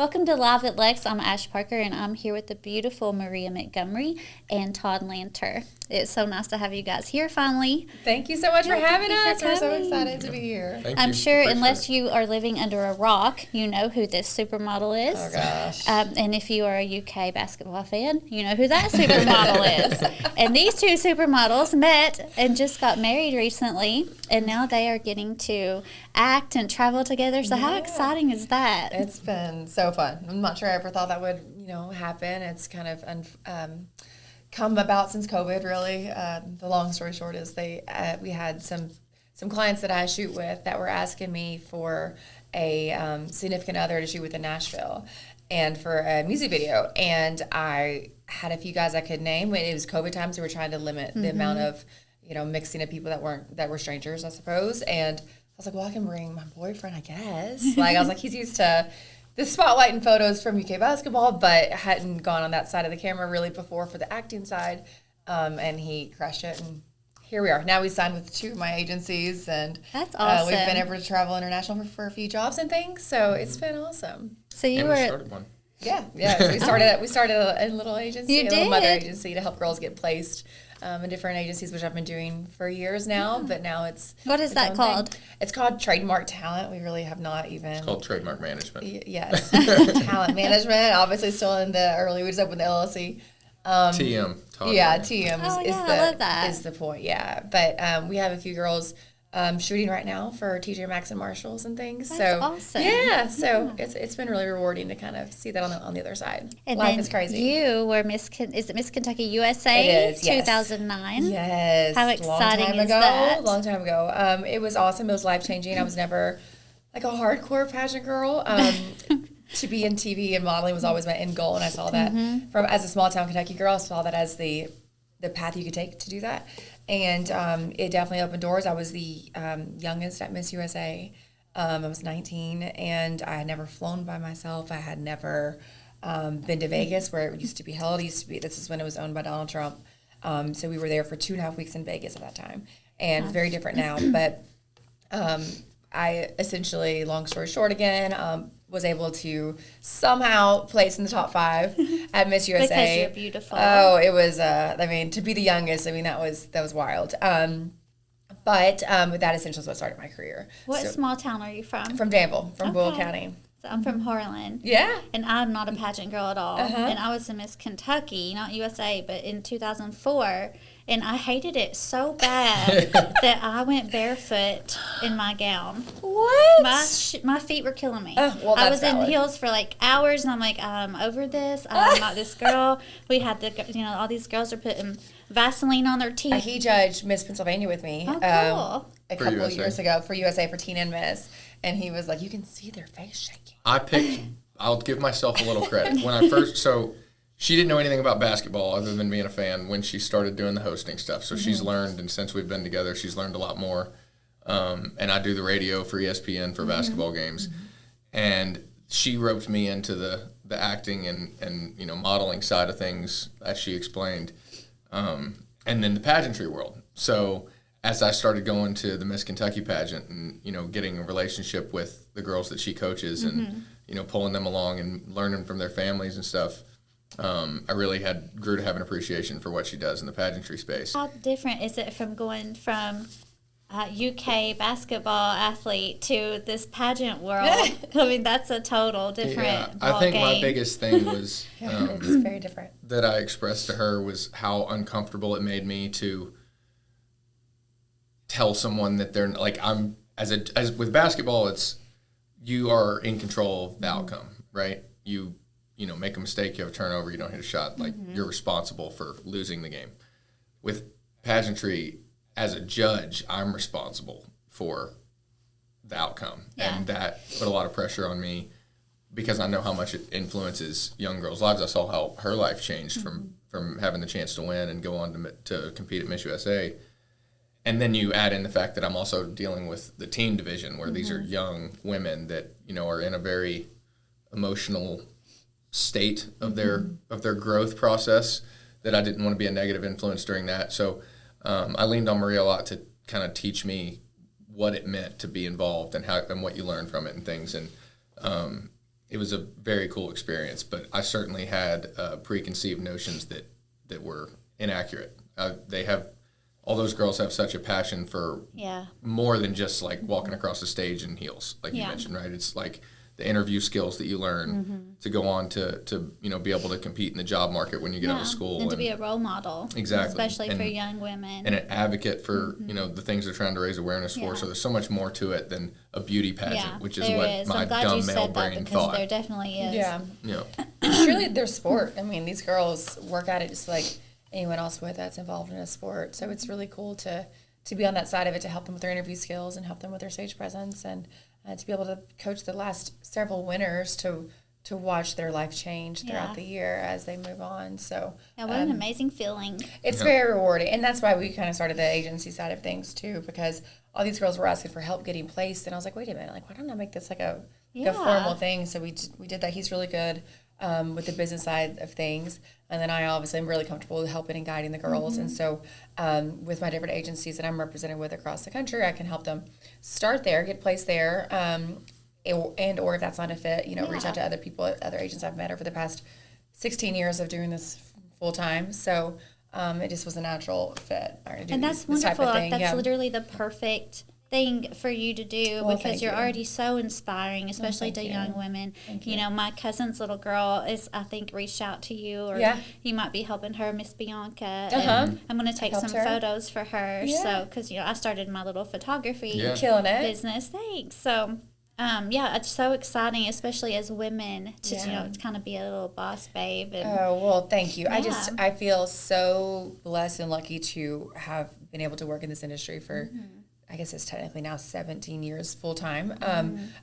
Welcome to Live at LEX. I'm Ashe Parker, and I'm here with the beautiful Maria Montgomery and Todd Lanter. It's so nice to have you guys here finally. Thank you so much for having us. We're so coming. excited to be here. I'm sure unless you are living under a rock, you know who this supermodel is. Oh, gosh. And if you are a UK basketball fan, you know who that supermodel is. And these two supermodels met and just got married recently, and now they are getting to act and travel together. So how exciting is that? It's been so fun. I'm not sure I ever thought that would, happen. It's kind of come about since COVID, really. The long story short is we had some clients that I shoot with that were asking me for a significant other to shoot with in Nashville and for a music video. And I had a few guys I could name. It was COVID time, so we were trying to limit the amount of, mixing of people that were strangers, I suppose. And I was like, well, I can bring my boyfriend, I guess. I was like, he's used to the spotlight and photos from UK basketball, but hadn't gone on that side of the camera really before for the acting side. And he crushed it, and here we are. Now we signed with two of my agencies, and that's awesome. We've been able to travel international for a few jobs and things, so it's been awesome. So we started one. Yeah. We started a little agency, little mother agency to help girls get placed in different agencies, which I've been doing for years now. But now it's what is that called? Thing. It's called Trademark Talent. We really have not even. It's called Trademark Management. Yes, Talent Management. Obviously, still in the early. We just opened the LLC. TM. Yeah, TM is the point. Yeah, but we have a few girls shooting right now for TJ Maxx and Marshalls and things. That's awesome. Yeah, it's been really rewarding to kind of see that on the other side. And life is crazy. You were Miss Kentucky USA? It is, yes. 2009. Yes. How exciting is that? Long time ago. It was awesome. It was life changing. I was never like a hardcore pageant girl. To be in TV and modeling was always my end goal, and I saw that as a small town Kentucky girl. I saw that as the path you could take to do that. And it definitely opened doors. I was the youngest at Miss USA. I was 19, and I had never flown by myself. I had never been to Vegas, where it used to be held. This is when it was owned by Donald Trump. So we were there for 2.5 weeks in Vegas at that time. And it's very different now. But I essentially, long story short again, was able to somehow place in the top 5 at Miss USA. Because you're beautiful. Oh, it was, to be the youngest, that was wild. But that essentially is what started my career. What small town are you from? From Danville, from Boyle County. So I'm from Harlan. Yeah. And I'm not a pageant girl at all. And I was a Miss Kentucky, not USA, but in 2004. And I hated it so bad that I went barefoot in my gown. What? My feet were killing me. I was in heels for like hours, and I'm like, I'm over this. I'm not this girl. We had all these girls are putting Vaseline on their teeth. He judged Miss Pennsylvania with me cool. a couple of years ago for USA for Teen and Miss. And he was like, you can see their face shaking. I'll give myself a little credit. When I first, she didn't know anything about basketball other than being a fan when she started doing the hosting stuff. So she's learned, and since we've been together, she's learned a lot more. And I do the radio for ESPN for basketball games. And she roped me into the acting and modeling side of things, as she explained, and then the pageantry world. So as I started going to the Miss Kentucky pageant and, getting a relationship with the girls that she coaches and, pulling them along and learning from their families and stuff, I really grew to have an appreciation for what she does in the pageantry space. How different is it from going from UK basketball athlete to this pageant world? That's a total different ball I think game. My biggest thing was it's very different. That I expressed to her was how uncomfortable it made me to tell someone that they're like as with basketball, it's you are in control of the outcome, right? You make a mistake, you have a turnover, you don't hit a shot, like you're responsible for losing the game. With pageantry, as a judge, I'm responsible for the outcome. Yeah. And that put a lot of pressure on me because I know how much it influences young girls' lives. I saw how her life changed from having the chance to win and go on to compete at Miss USA. And then you add in the fact that I'm also dealing with the teen division where these are young women that, are in a very emotional state of their growth process, that I didn't want to be a negative influence during that. So I leaned on Maria a lot to kind of teach me what it meant to be involved and what you learn from it and things. And it was a very cool experience. But I certainly had preconceived notions that were inaccurate. All those girls have such a passion for more than just like walking across the stage in heels, like you mentioned, right? It's like the interview skills that you learn to go on to be able to compete in the job market when you get out of school. And to be a role model. Exactly. Especially for young women. And an advocate for, the things they're trying to raise awareness for. So there's so much more to it than a beauty pageant, which is what my dumb male brain thought. There definitely is. Yeah. It's really their sport. I mean, these girls work at it just like anyone else that's involved in a sport. So it's really cool to be on that side of it, to help them with their interview skills and help them with their stage presence, and to be able to coach the last several winners to watch their life change throughout the year as they move on. So what an amazing feeling. It's very rewarding. And that's why we kind of started the agency side of things too, because all these girls were asking for help getting placed. And I was like, wait a minute, like, why don't I make this like a formal thing? So we did that. He's really good with the business side of things. And then I obviously am really comfortable with helping and guiding the girls. And so with my different agencies that I'm represented with across the country, I can help them start there, get placed there, or if that's not a fit, reach out to other people, other agents I've met over the past 16 years of doing this full time. So it just was a natural fit. And that's wonderful. That's literally the perfect thing for you to do, because you're already so inspiring, especially to young women. My cousin's little girl I think reached out to you, or you might be helping her, Miss Bianca. And I'm going to take some photos for her. So, because I started my little photography killing it business. Thanks. So it's so exciting, especially as women, to kind of be a little boss babe. And, thank you. I feel so blessed and lucky to have been able to work in this industry for I guess it's technically now 17 years full time.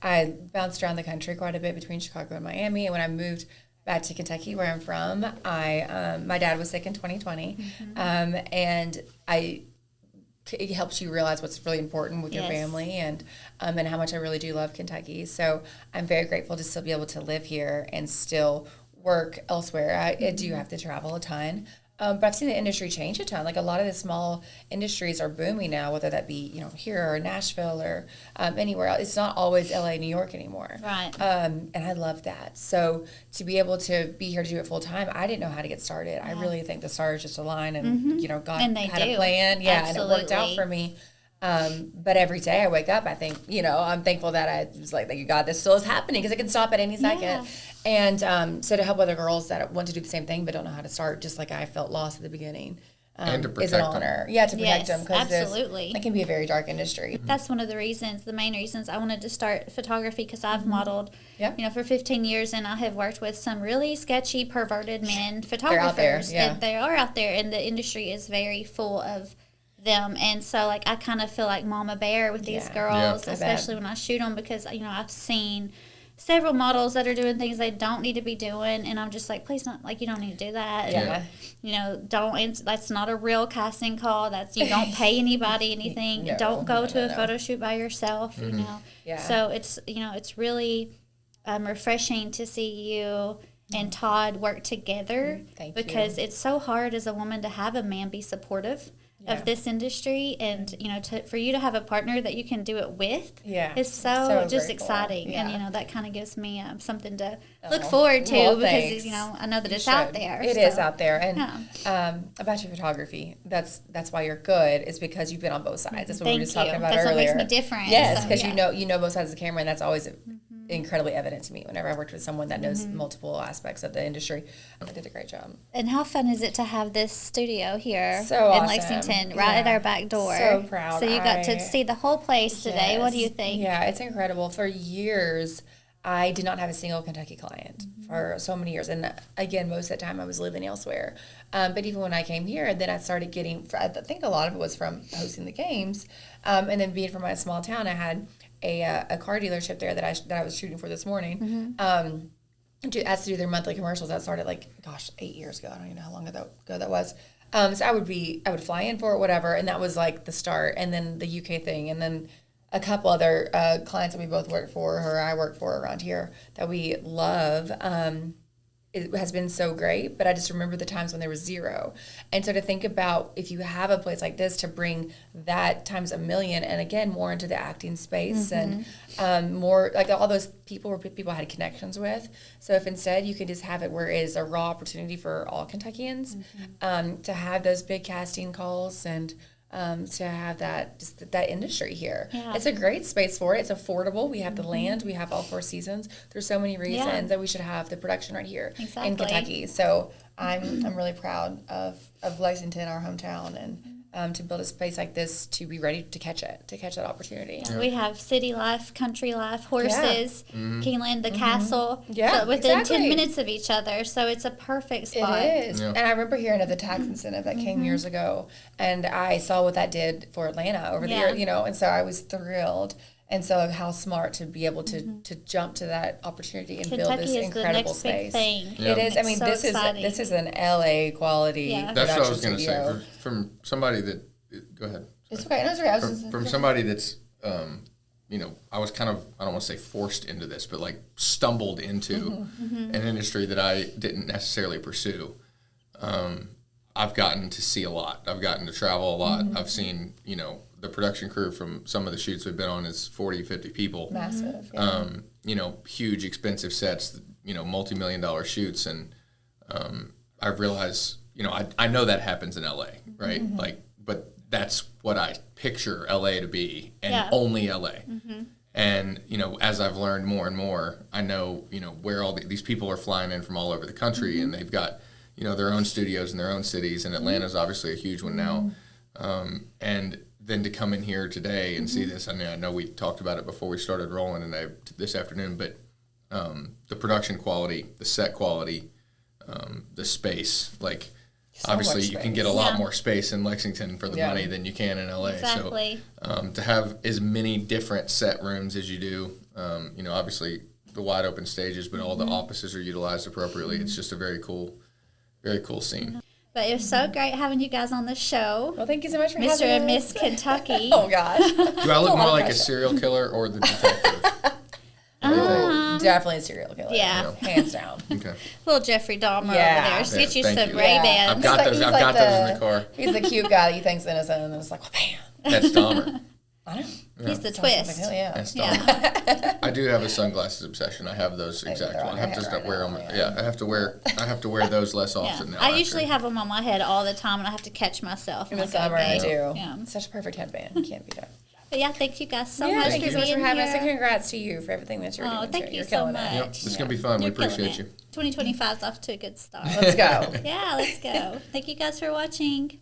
I bounced around the country quite a bit between Chicago and Miami, and when I moved back to Kentucky, where I'm from, my dad was sick in 2020, and it helps you realize what's really important with your family, and how much I really do love Kentucky. So I'm very grateful to still be able to live here and still work elsewhere. I do have to travel a ton. But I've seen the industry change a ton. Like, a lot of the small industries are booming now, whether that be, here or Nashville or anywhere else. It's not always LA, New York anymore. Right. And I love that. So to be able to be here to do it full time, I didn't know how to get started. I really think the stars just aligned, and, God had a plan. Yeah, Absolutely. And it worked out for me. But every day I wake up, I think, I'm thankful that I was like, thank you God, this still is happening, because it can stop at any second. And so to help other girls that want to do the same thing but don't know how to start, just like I felt lost at the beginning, and to protect is an honor. them. Yeah, to protect them, because it can be a very dark industry. That's one of the main reasons I wanted to start photography, because I've modeled, for 15 years, and I have worked with some really sketchy, perverted men photographers. And they are out there, and the industry is very full of them. And so, like, I kind of feel like Mama Bear with these girls, especially when I shoot them, because, I've seen several models that are doing things they don't need to be doing, and I'm just like, please don't, like, you don't need to do that. And, that's not a real casting call. You don't pay anybody anything. Don't go to a photo shoot by yourself, So it's really refreshing to see you and Todd work together, because it's so hard as a woman to have a man be supportive of this industry, and for you to have a partner that you can do it with is so just exciting. And that kind of gives me something to look forward to, because I know that it's out there. It is out there. And about your photography, that's why you're good, is because you've been on both sides. That's what we were just talking about earlier. That's what makes me different. Yes, because you know both sides of the camera, and that's always incredibly evident to me whenever I worked with someone that knows multiple aspects of the industry. They did a great job. And how fun is it to have this studio here in Lexington, right at our back door? So proud. So you got to see the whole place today. What do you think? Yeah, it's incredible. For years, I did not have a single Kentucky client for so many years. And again, most of the time I was living elsewhere. But even when I came here, then I started getting, I think a lot of it was from hosting the games. And then being from my small town, I had a car dealership there that I was shooting for this morning. As to do their monthly commercials. That started 8 years ago. I don't even know how long ago that was. So I would fly in for it, whatever, and that was like the start. And then the UK thing, and then a couple other clients that we both work for, or I work for around here, that we love. it has been so great, but I just remember the times when there was zero. And so to think about if you have a place like this to bring that times a million, and again, more into the acting space and more like all those people where people had connections with. So if instead you can just have it where it is a raw opportunity for all Kentuckians to have those big casting calls and to have that industry here. Yeah. It's a great space for it. It's affordable. We have the land. We have all 4 seasons. There's so many reasons that we should have the production right here in Kentucky. So I'm really proud of Lexington, our hometown, and to build a space like this to be ready to catch that opportunity. Yeah. We have city life, country life, horses, Keeneland, the castle, Yeah, so within exactly. 10 minutes of each other. So it's a perfect spot. It is. Yeah. And I remember hearing of the tax incentive that came years ago, and I saw what that did for Atlanta over the year, and so I was thrilled. And so how smart to be able to jump to that opportunity and build this incredible space. Thing. Yeah. It is. I mean, so this exciting. is an LA quality. Yeah. That's what I was going to say. From somebody that, go ahead. It's okay. No, it's okay. I was From somebody that's, I was kind of, I don't want to say forced into this, but like stumbled into an industry that I didn't necessarily pursue. I've gotten to see a lot. I've gotten to travel a lot. I've seen, the production crew from some of the shoots we've been on is 40, 50 people. massive. Huge, expensive sets, multi-million-dollar shoots. And I've realized, I know that happens in LA, right? But that's what I picture LA to be, and only LA. And, as I've learned more and more, I know, where all these people are flying in from all over the country, and they've got, their own studios in their own cities, and Atlanta's obviously a huge one now. And then to come in here today and see this, I know we talked about it before we started rolling and this afternoon, but the production quality, the set quality, the space, like So obviously much you can space. get a lot more space in Lexington for the money than you can in LA. Exactly. So to have as many different set rooms as you do, obviously the wide open stages, but all the offices are utilized appropriately. It's just a very cool scene. But it was so great having you guys on the show. Well, thank you so much for Mr. having and us. Miss Kentucky. Oh, gosh. Do I look more like a serial killer or the detective? Definitely a serial killer. Yeah. Hands down. Okay. Little Jeffrey Dahmer Yeah. over there. Just get you Thank some you. Ray-Bans. I've got those. He's I've like got those in the car. He's the cute guy that you think's innocent, and it's like, well, bam. That's Dahmer. I know. He's the Sounds twist. like, hell yeah. That's Dahmer. I do have a sunglasses obsession. I have those exact they're on ones. I have your to head right wear now, them. yeah. I have to wear those less Yeah. often now. I usually have them on my head all the time, and I have to catch myself. In I'm the like, summer, okay. I do. Yeah. It's such a perfect headband. You can't beat it. But yeah, thank you guys so Yeah, much thank for you so much being for having us, and here. congrats to you for everything that you're Oh, doing. thank too. you You're so killing much. it. Yep, it's gonna be fun. You're We appreciate killing you. it. 2025 is off to a good start. Let's go. Yeah, let's go. Thank you guys for watching.